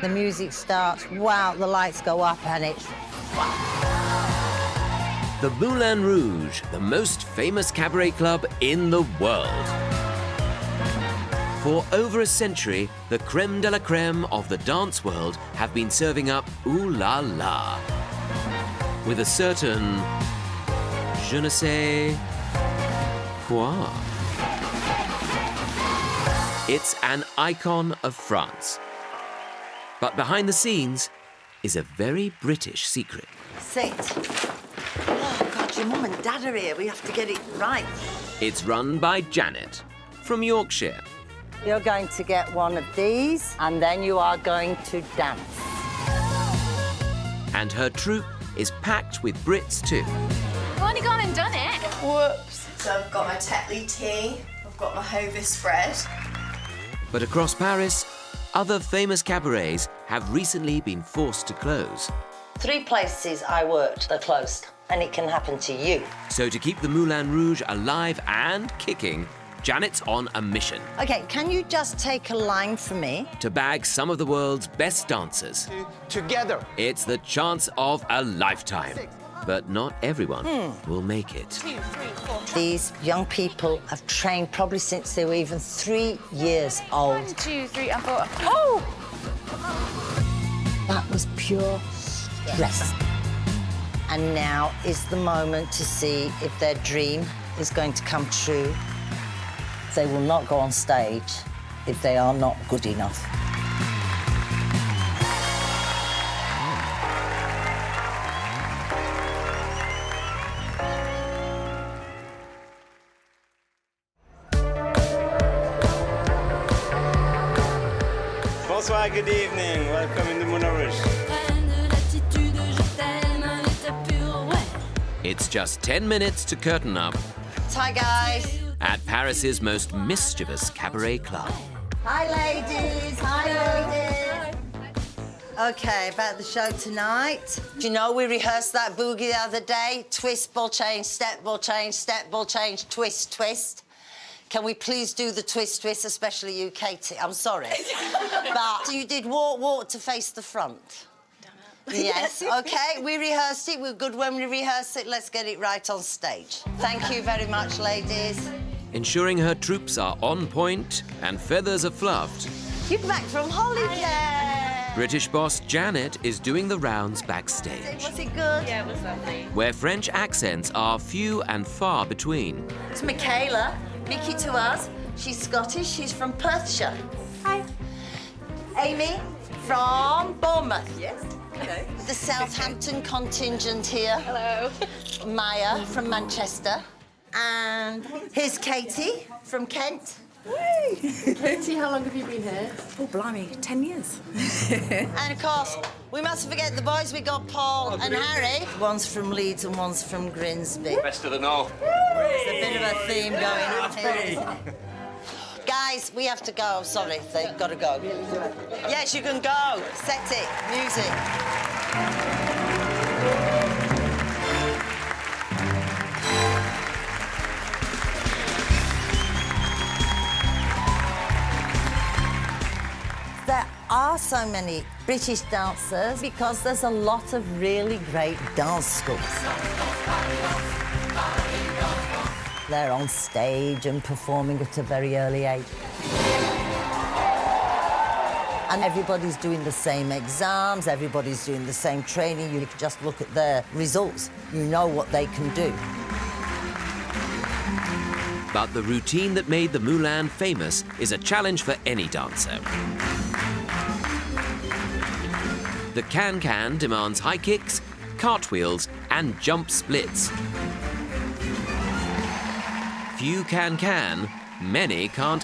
The music starts, wow, the lights go up and it's... The Moulin Rouge, the most famous cabaret club in the world. For over a century, the creme de la creme of the dance world have been serving up ooh la la. With a certain je ne sais quoi. It's an icon of France. But behind the scenes is a very British secret. Sit. Oh, God, your mum and dad are here. We have to get it right. It's run by Janet from Yorkshire. You're going to get one of these, and then you are going to dance. And her troupe is packed with Brits too. I've only gone and done it. Whoops. So I've got my Tetley tea, I've got my Hovis spread. But across Paris, other famous cabarets have recently been forced to close. 3 places I worked are closed, and it can happen to you. So to keep the Moulin Rouge alive and kicking, Janet's on a mission Okay, can you just take a line for me? to bag some of the world's best dancers. Together. It's the chance of a lifetime. But not everyone will make it. 2, 3, 4. These young people have trained probably since they were even 3 years old. 1, 2, 3, and 4. Oh! That was pure stress. And now is the moment to see if their dream is going to come true. They will not go on stage if they are not good enough. Bonsoir, good evening. Welcome in the Moulin Rouge. It's just 10 minutes to curtain up Hi, guys. at Paris's most mischievous cabaret club. Hi, ladies. Hi, ladies. OK, about the show tonight. Do you know we rehearsed that boogie the other day? Twist, ball change, step, ball change, step, ball change, twist, twist. Can we please do the twist, twist, especially you, Katie? I'm sorry. But you did walk, walk to face the front. Yes, OK, we rehearsed it. We're good when we rehearse it. Let's get it right on stage. Thank you very much, ladies. Ensuring her troops are on point and feathers are fluffed, You're back from holiday. British boss Janet is doing the rounds backstage, Was it good? Yeah, it was lovely. where French accents are few and far between. It's Michaela, Mickey to us. She's Scottish, she's from Perthshire. Hi. Amy, from Bournemouth. Yes. Okay. The Southampton contingent here. Hello. Maya, from Manchester. And here's Katie, from Kent. Katie, how long have you been here? Oh, blimey, 10 years. And of course, we mustn't forget the boys. We got Paul and Harry. One's from Leeds and one's from Grimsby. Best of the north. There's a bit of a theme going on here. Guys, we have to go. I'm sorry, they've got to go. Yes, you can go. Set it. Music. There are so many British dancers because there's a lot of really great dance schools. They're on stage and performing at a very early age. And everybody's doing the same exams, everybody's doing the same training. You can just look at their results. You know what they can do. But the routine that made the Moulin famous is a challenge for any dancer. The can-can demands high kicks, cartwheels, and jump splits. Few can, many can't.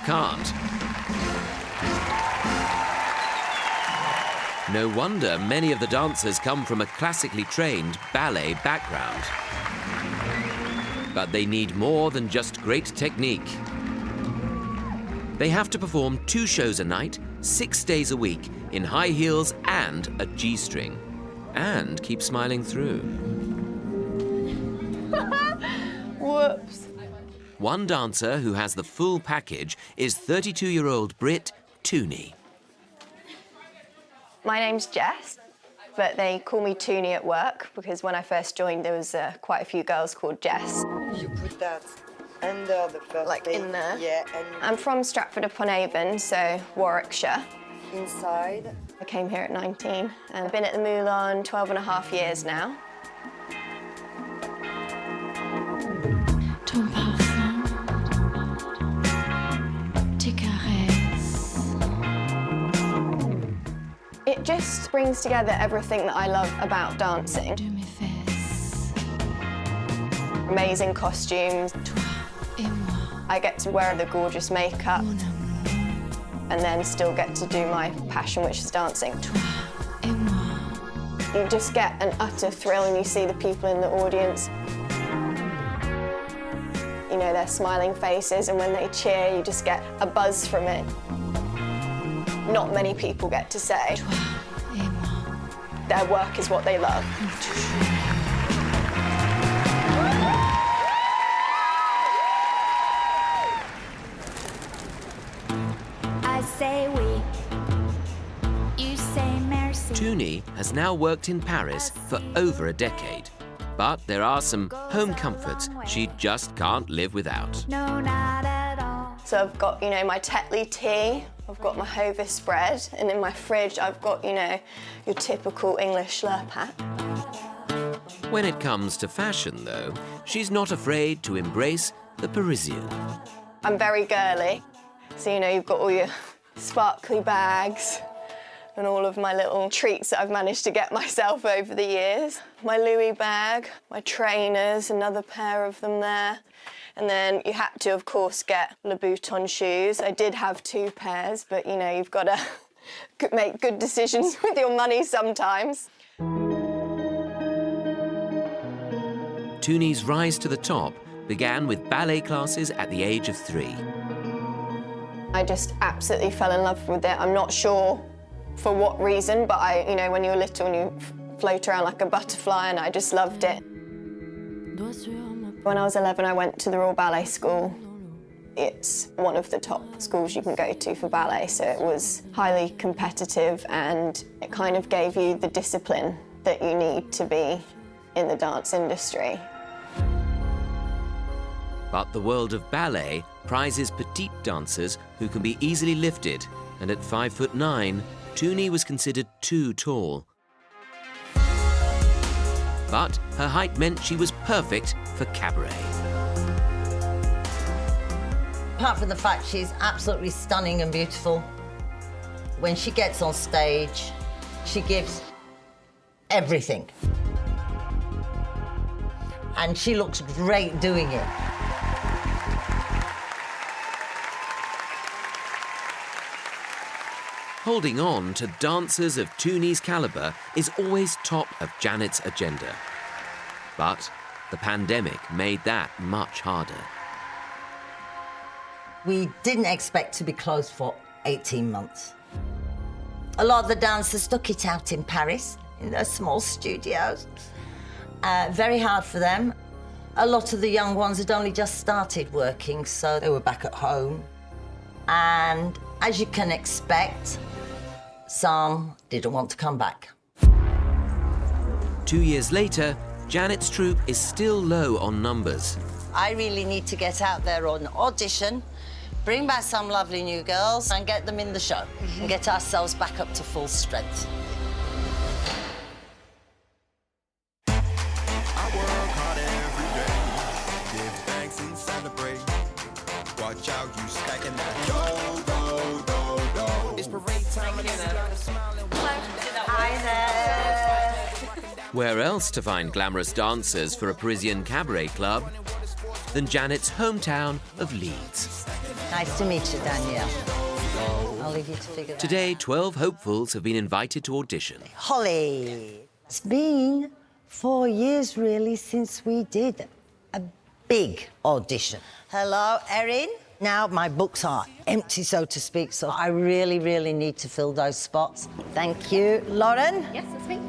No wonder many of the dancers come from a classically trained ballet background. But they need more than just great technique. They have to perform 2 shows a night, 6 days a week, in high heels and a G-string, and keep smiling through. Whoops. One dancer who has the full package is 32-year-old Brit Tuni. My name's Jess, but they call me Tuni at work because when I first joined there was quite a few girls called Jess. You put that under the first Like thing. in there? Yeah, and I'm from Stratford-upon-Avon, so Warwickshire. inside. I came here at 19 and I've been at the Moulin 12.5 years now. Ton parfum, tes caresses. It just brings together everything that I love about dancing. De mes fesses, Amazing costumes. toi et moi, I get to wear the gorgeous makeup mon amour, and then still get to do my passion, which is dancing. toi et moi. You just get an utter thrill when you see the people in the audience. You know, their smiling faces, and when they cheer, you just get a buzz from it. Not many people get to say Toi et moi, their work is what they love. comme toujours. I say we, you say merci. Tuni has now worked in Paris for over a decade. But there are some home comforts she just can't live without. No, not at all. So I've got, you know, my Tetley tea, I've got my Hovis bread, and in my fridge I've got, you know, your typical English slurp. When it comes to fashion, though, she's not afraid to embrace the Parisian. I'm very girly, so, you know, you've got all your sparkly bags and all of my little treats that I've managed to get myself over the years. My Louis bag, my trainers, another pair of them there. And then you had to, of course, get Louboutin shoes. I did have 2 pairs, but, you know, you've got to make good decisions with your money sometimes. Tuni's rise to the top began with ballet classes at the age of 3. I just absolutely fell in love with it. I'm not sure for what reason, but you know, when you're little and you float around like a butterfly, and I just loved it. When I was 11, I went to the Royal Ballet School. It's one of the top schools you can go to for ballet, so it was highly competitive, and it kind of gave you the discipline that you need to be in the dance industry. But the world of ballet prizes petite dancers who can be easily lifted, and at 5'9", Tuni was considered too tall. But her height meant she was perfect for cabaret. Apart from the fact she's absolutely stunning and beautiful, when she gets on stage, she gives everything. And she looks great doing it. Holding on to dancers of Tuni's calibre is always top of Janet's agenda. But the pandemic made that much harder. We didn't expect to be closed for 18 months. A lot of the dancers stuck it out in Paris, in their small studios. Very hard for them. A lot of the young ones had only just started working, so they were back at home. And as you can expect, some didn't want to come back. 2 years later, Janet's troupe is still low on numbers. I really need to get out there on audition, bring back some lovely new girls and get them in the show and get ourselves back up to full strength. I work hard every day, give thanks and celebrate. Watch out, you stacking that dough. It's parade time again. Hi there. Where else to find glamorous dancers for a Parisian cabaret club than Janet's hometown of Leeds? Nice to meet you, Danielle. I'll leave you to figure that out. Today, 12 hopefuls have been invited to audition. Holly. It's been 4 years, really, since we did a big audition. Hello, Erin. Now my books are empty, so to speak, so I really, really need to fill those spots. Thank you. Lauren? Yes, that's me.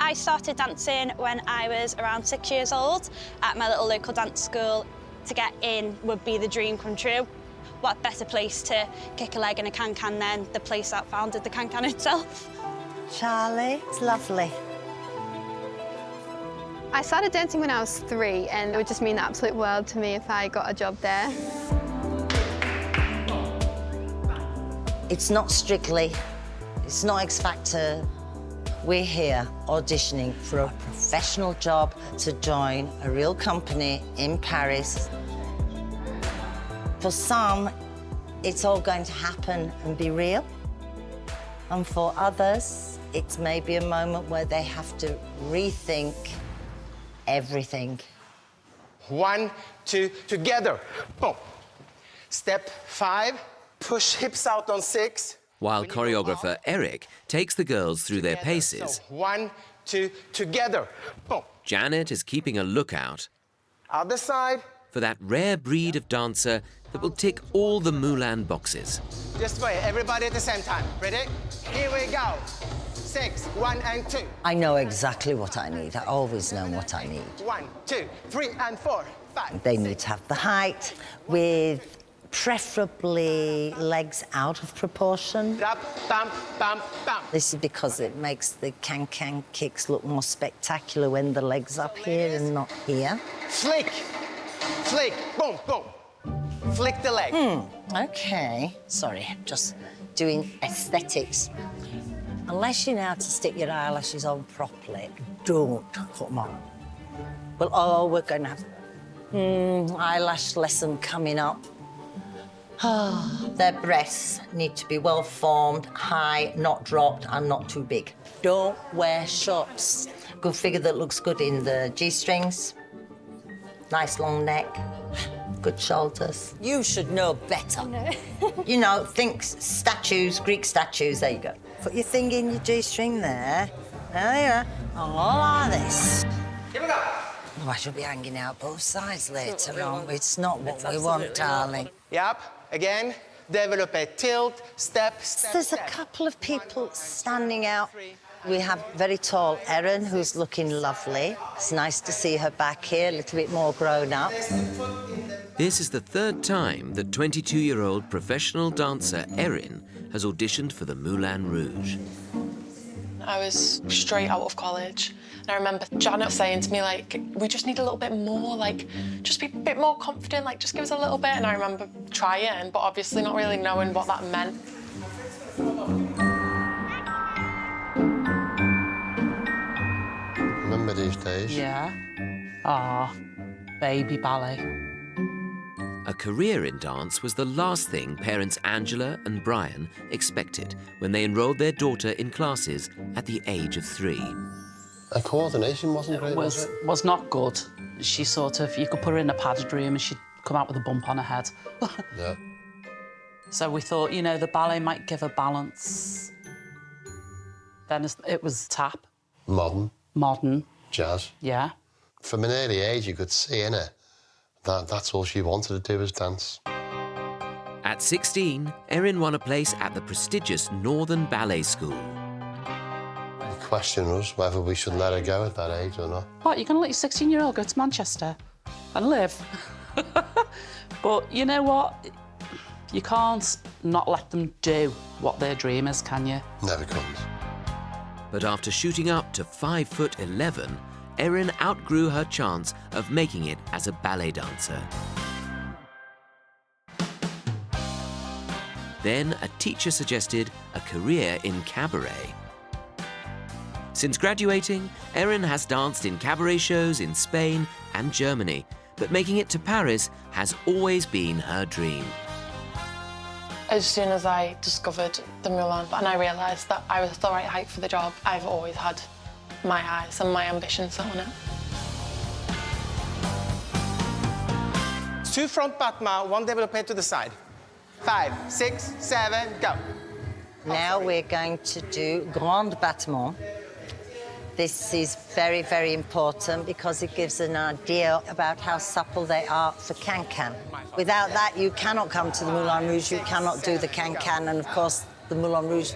I started dancing when I was around 6 years old at my little local dance school. To get in would be the dream come true. what better place to kick a leg in a can-can than the place that founded the can-can itself. Charlie, it's lovely. I started dancing when I was 3, and it would just mean the absolute world to me if I got a job there. It's not Strictly, it's not X Factor. We're here auditioning for a professional job to join a real company in Paris. For some, it's all going to happen and be real. And for others, it's maybe a moment where they have to rethink everything. 1, 2, together. Boom. Step 5, push hips out on 6. While choreographer Eric takes the girls through their paces, So 1, 2, together. Boom. Janet is keeping a lookout Other side. for that rare breed of dancer that will tick all the Moulin boxes. Just wait, everybody at the same time. Ready? Here we go. 6, 1 and 2. I know exactly what I need. I always know what I need. 1, 2, 3 and 4, 5. They need to have the height with preferably legs out of proportion. Drop, bump, bump, bump. This is because it makes the can-can kicks look more spectacular when the leg's up here and not here. Flick, flick, boom, boom. Flick the leg. OK. Sorry, just doing aesthetics. Unless you know how to stick your eyelashes on properly, don't put them on. Well, oh, we're going to have eyelash lesson coming up. Their breasts need to be well formed, high, not dropped, and not too big. Don't wear shorts. Good figure that looks good in the G-strings. Nice long neck, good shoulders. You should know better. You know, think statues, Greek statues. There you go. Put your thing in your G-string there. There you are. All like this. Here we go. Oh, I should be hanging out both sides later on. It's not what we want, darling. Yep. Again, develop a tilt, step, step, There's a step. couple of people standing out. We have very tall Erin, who's looking lovely. It's nice to see her back here, a little bit more grown up. This is the 3rd time that 22-year-old professional dancer Erin has auditioned for the Moulin Rouge. I was straight out of college. And I remember Janet saying to me, like, we just need a little bit more, like, just be a bit more confident, like, just give us a little bit. And I remember trying, but obviously not really knowing what that meant. Remember these days? Yeah. Ah, baby ballet. A career in dance was the last thing parents Angela and Brian expected when they enrolled their daughter in classes at the age of 3. Her coordination wasn't great, was it? Was not good. She sort of, you could put her in a padded room and she'd come out with a bump on her head. Yeah. So we thought, you know, the ballet might give her balance. Then it was tap. Modern. Modern. Jazz. Yeah. From an early age, you could see in her that's all she wanted to do was dance. At 16, Erin won a place at the prestigious Northern Ballet School. The question was whether we should let her go at that age or not. What, you're going to let your 16-year-old go to Manchester and live? But you know what? You can't not let them do what their dream is, can you? Never comes. But after shooting up to 5'11", Erin outgrew her chance of making it as a ballet dancer. Then a teacher suggested a career in cabaret. Since graduating, Erin has danced in cabaret shows in Spain and Germany, but making it to Paris has always been her dream. As soon as I discovered the Moulin and I realised that I was the right height for the job, I've always had my eyes and my ambitions set on it. 2 front battements, 1 développé to the side. 5, 6, 7, go. Now we're going to do grand battement. This is very, very important because it gives an idea about how supple they are for can-can. Without that, you cannot come to the Moulin Rouge, you cannot do the can-can, and of course, the Moulin Rouge.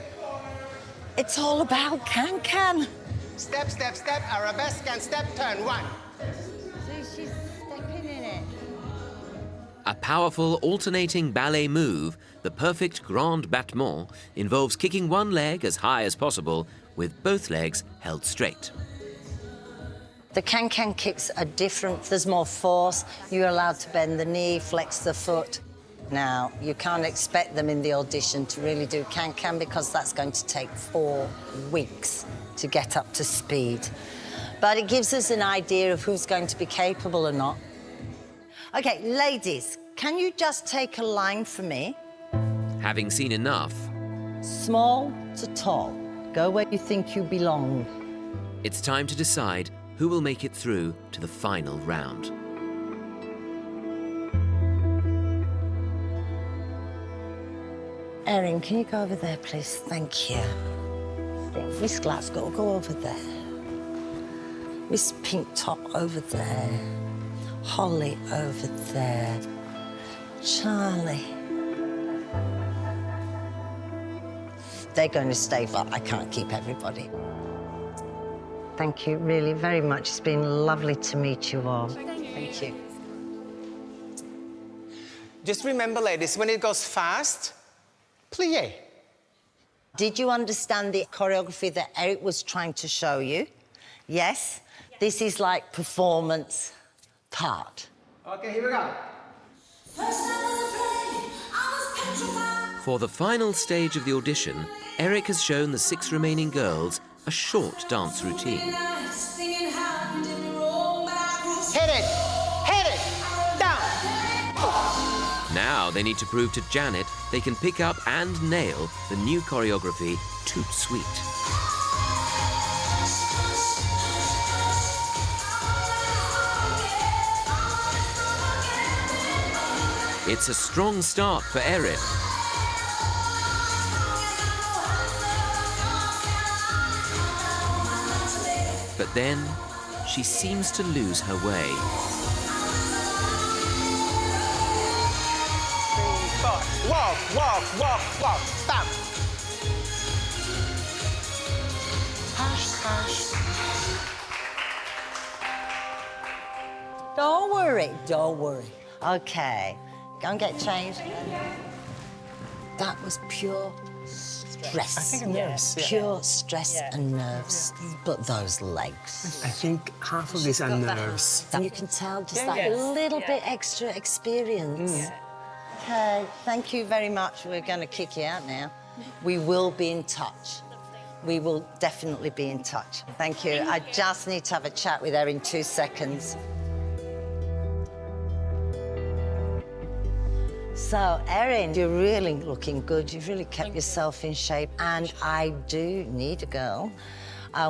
It's all about can-can. Step, step, step, arabesque and step, turn, 1. So she's stepping in it. A powerful alternating ballet move, the perfect grand battement, involves kicking one leg as high as possible with both legs held straight. The can-can kicks are different. There's more force. You're allowed to bend the knee, flex the foot. Now, you can't expect them in the audition to really do can-can because that's going to take 4 weeks to get up to speed. But it gives us an idea of who's going to be capable or not. OK, ladies, can you just take a line for me? Having seen enough, Small to tall. Go where you think you belong. it's time to decide who will make it through to the final round. Erin, can you go over there, please? Thank you. Miss Glasgow, go over there. Miss Pink Top over there. Holly over there. Charlie. They're going to stay, but I can't keep everybody. Thank you really very much. It's been lovely to meet you all. Thank you. Just remember, ladies, when it goes fast, plie. Did you understand the choreography that Eric was trying to show you? Yes? This is like performance part. Okay, here we go. For the final stage of the audition, Eric has shown the 6 remaining girls a short dance routine. Hit it! Hit it! Down! Now they need to prove to Janet they can pick up and nail the new choreography, Tout Sweet. It's a strong start for Erin. But then she seems to lose her way. 3, 4. Walk, walk, walk, walk. Stop. Hush, hush. Don't worry, don't worry. Okay, go and get changed. That was pure stress. I think nerves. Yeah. Pure stress and nerves. But those legs. I think half of these are nerves. You can tell just that little bit extra experience. Okay, thank you very much. We're going to kick you out now. We will be in touch. We will definitely be in touch. Thank you. I just need to have a chat with her in 2 seconds. So, Erin, you're really looking good. You've really kept yourself in shape. And I do need a girl.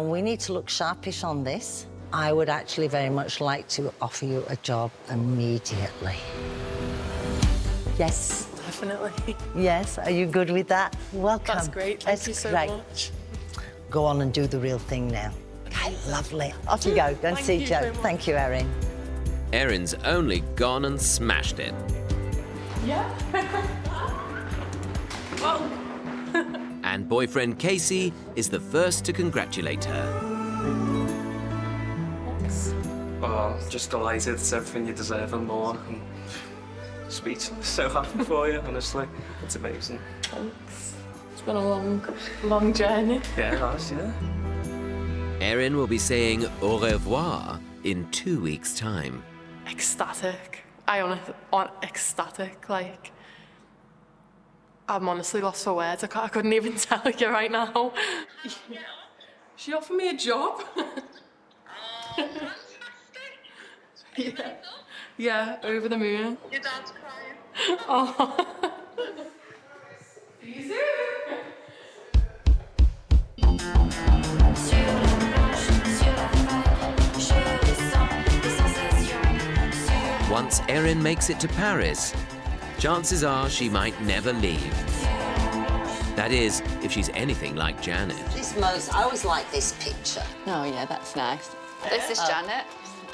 We need to look sharpish on this. I would actually very much like to offer you a job immediately. Yes? Definitely. Yes? Are you good with that? Welcome. That's great. Thank you so much. Go on and do the real thing now. Okay, lovely. Off you go. Go and see Joe. Thank you, Erin. Erin's only gone and smashed it. Yeah. Whoa. And boyfriend Casey is the first to congratulate her. Oh, just delighted. It's everything you deserve and more. I'm speechless. So happy for you, honestly. It's amazing. Thanks. It's been a long journey. Yeah, it has, yeah. Erin will be saying au revoir in 2 weeks' time. Ecstatic. I honestly, ecstatic, like, I'm honestly lost for words. I couldn't even tell you right now. She offered me a job. Yeah, over the moon. Your dad's crying. Oh. Easy. Once Erin makes it to Paris, chances are she might never leave. That is, if she's anything like Janet. I always like this picture. Oh, yeah, that's nice. This is Janet.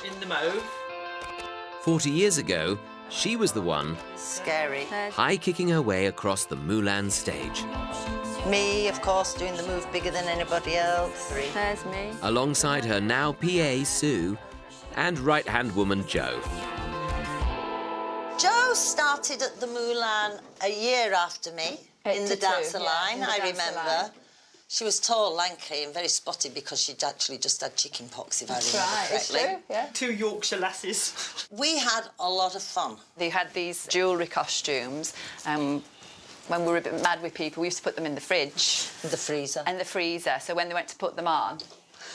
In the mauve. 40 years ago, she was the one Scary. high-kicking her way across the Moulin stage. Me, of course, doing the move bigger than anybody else. There's me. Alongside her now PA, Sue, and right-hand woman, Jo. Jo started at the Moulin a year after me in the dancer line, I remember. She was tall, lanky and very spotty because she'd actually just had chicken pox, if I remember correctly. It's true, yeah. 2 Yorkshire lasses. We had a lot of fun. They had these jewellery costumes. When we were a bit mad with people, we used to put them in the fridge. The freezer. And the freezer, so when they went to put them on...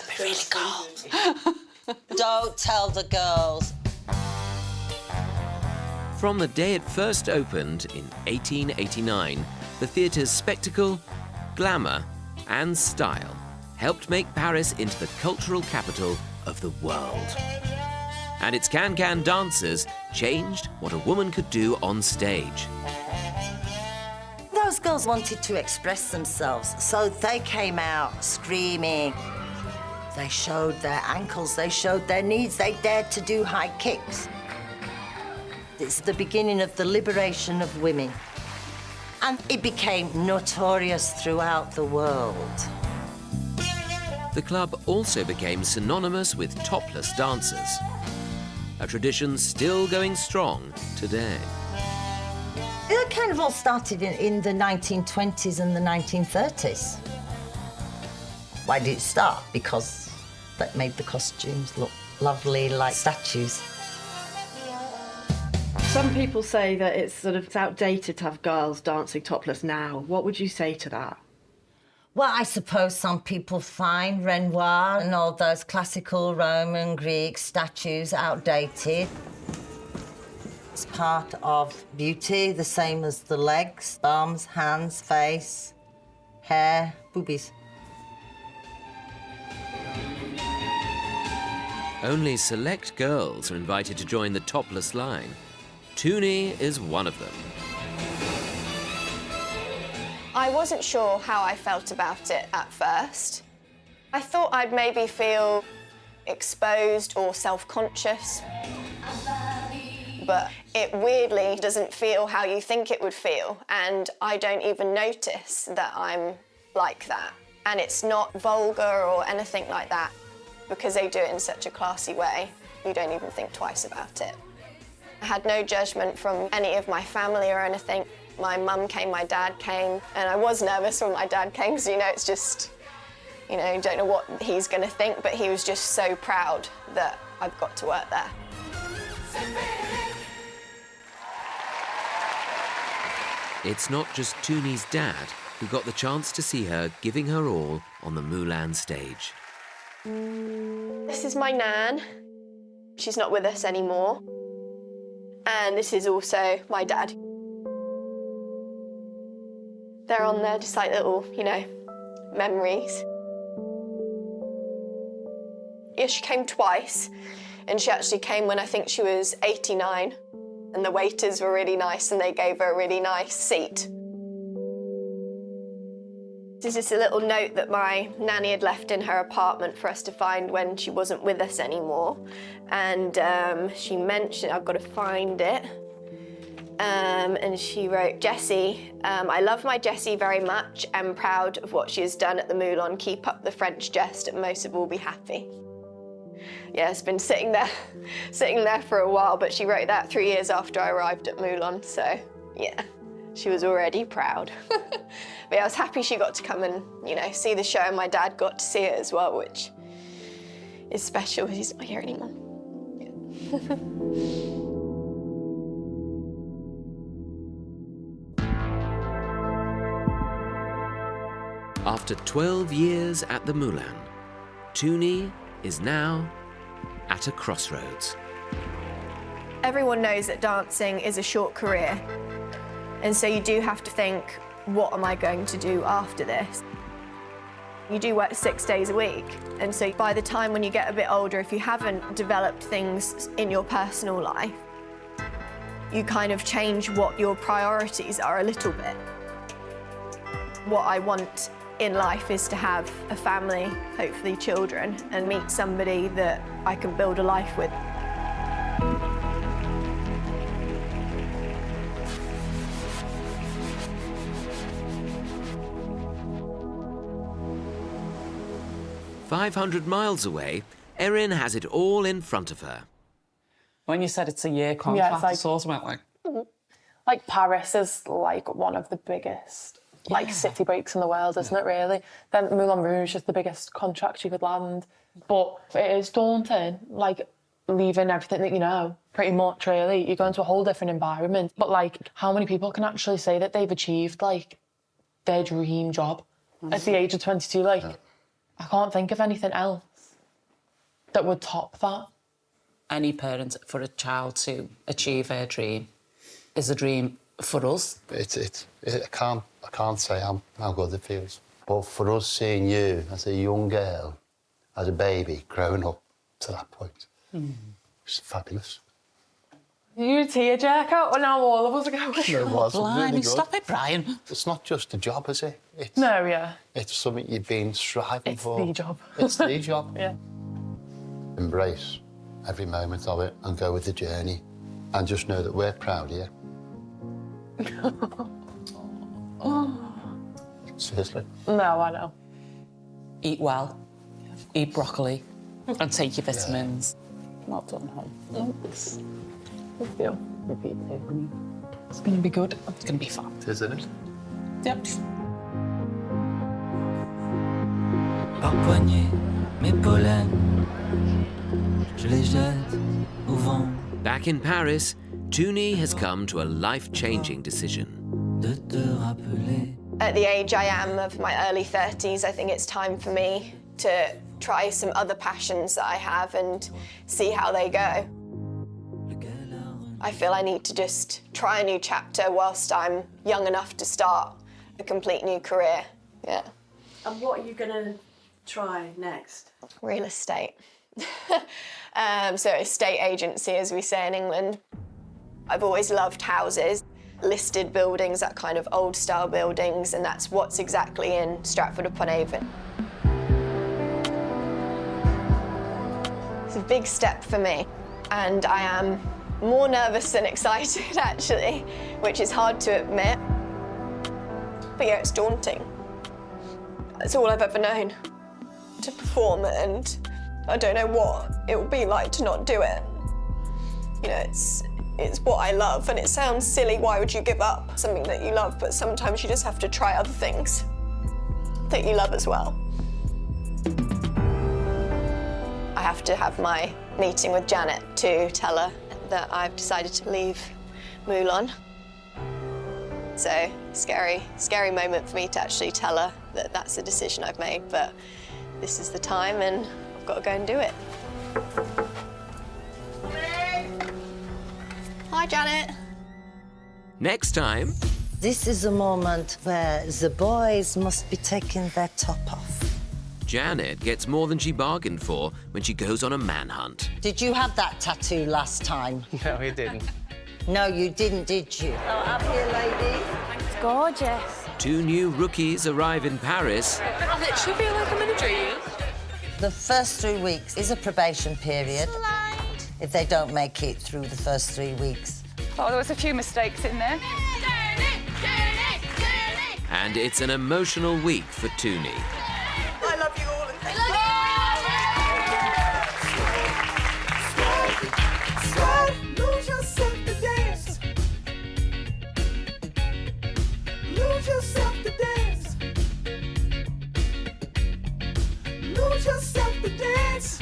They'd be really cold. Don't tell the girls. From the day it first opened in 1889, the theatre's spectacle, glamour and style helped make Paris into the cultural capital of the world. And its can-can dancers changed what a woman could do on stage. Those girls wanted to express themselves, so they came out screaming. They showed their ankles, they showed their knees, they dared to do high kicks. It's the beginning of the liberation of women. And it became notorious throughout the world. The club also became synonymous with topless dancers, a tradition still going strong today. It kind of all started in the 1920s and the 1930s. Why did it start? Because that made the costumes look lovely, like statues. Some people say that it's outdated to have girls dancing topless now. What would you say to that? Well, I suppose some people find Renoir and all those classical Roman, Greek statues outdated. It's part of beauty, the same as the legs, arms, hands, face, hair, boobies. Only select girls are invited to join the topless line. Tuni is one of them. I wasn't sure how I felt about it at first. I thought I'd maybe feel exposed or self-conscious. But it weirdly doesn't feel how you think it would feel, and I don't even notice that I'm like that. And it's not vulgar or anything like that, because they do it in such a classy way, you don't even think twice about it. I had no judgment from any of my family or anything. My mum came, my dad came, and I was nervous when my dad came, because, it's just, you don't know what he's going to think, but he was just so proud that I've got to work there. It's not just Tuni's dad who got the chance to see her giving her all on the Moulin stage. This is my nan. She's not with us anymore. And this is also my dad. They're on there just like little, memories. Yeah, she came twice, and she actually came when I think she was 89, and the waiters were really nice and they gave her a really nice seat. This is just a little note that my nanny had left in her apartment for us to find when she wasn't with us anymore. And she mentioned, I've got to find it, and she wrote, Jessie, I love my Jessie very much and proud of what she has done at the Moulin. Keep up the French jest and most of all be happy. Yeah, it's been sitting there for a while, but she wrote that 3 years after I arrived at Moulin, so yeah, she was already proud. But yeah, I was happy she got to come and, see the show, and my dad got to see it as well, which is special because he's not here anymore. Yeah. After 12 years at the Moulin, Tuni is now at a crossroads. Everyone knows that dancing is a short career, and so you do have to think, what am I going to do after this? You do work 6 days a week, and so by the time when you get a bit older, if you haven't developed things in your personal life, you kind of change what your priorities are a little bit. What I want in life is to have a family, hopefully children, and meet somebody that I can build a life with. "500 miles away, Erin has it all in front of her. When you said it's a year contract, it's automatically like, Like Paris is like one of the biggest like city breaks in the world, isn't it really? Then Moulin Rouge is the biggest contract you could land. But it is daunting, like leaving everything that you know, pretty much really. You go into a whole different environment. But like, how many people can actually say that they've achieved like their dream job at the age of 22? Like, I can't think of anything else that would top that. Any parent, for a child to achieve their dream is a dream for us. I can't say how good it feels. But for us seeing you as a young girl, as a baby, growing up to that point, it's fabulous. You tearjerker when now all of us are going. It was really good. Stop it, Brian. It's not just a job, is it? No, yeah. It's something you've been striving for. It's the job. It's the job. Yeah. Embrace every moment of it and go with the journey and just know that we're proud of you. Seriously. No, I know. Eat well, eat broccoli, and take your vitamins. Well done, hon. Thanks. Thank you. It's going to be good. It's going to be fun. It is, isn't it? Yep. Par poignée, mes pollens, je les jette au vent. Back in Paris, Tuni has come to a life-changing decision. De te rappeler. At the age I am of my early 30s, I think it's time for me to try some other passions that I have and see how they go. I feel I need to just try a new chapter whilst I'm young enough to start a complete new career. Yeah. And what are you going to try next? Real estate. So estate agency, as we say in England. I've always loved houses, listed buildings, that kind of old style buildings, and that's what's exactly in Stratford-upon-Avon. It's a big step for me, and I am more nervous than excited, actually, which is hard to admit. But yeah, it's daunting. That's all I've ever known, to perform, and I don't know what it will be like to not do it. You know, it's what I love, and it sounds silly, why would you give up something that you love? But sometimes you just have to try other things that you love as well. I have to have my meeting with Janet to tell her that I've decided to leave Moulin. So, scary moment for me to actually tell her that that's the decision I've made, but this is the time and I've got to go and do it. Hi, Janet. Next time... This is a moment where the boys must be taking their top off. Janet gets more than she bargained for when she goes on a manhunt. Did you have that tattoo last time? No, he didn't. No, you didn't, did you? Oh, up here, lady. It's gorgeous. 2 new rookies arrive in Paris. I literally feel like I'm in a dream. The first 3 weeks is a probation period. If they don't make it through the first 3 weeks. Oh, there was a few mistakes in there. And it's an emotional week for Tuni. I love you all and thank you. Lose yourself to dance. Lose yourself to dance. Lose yourself to dance.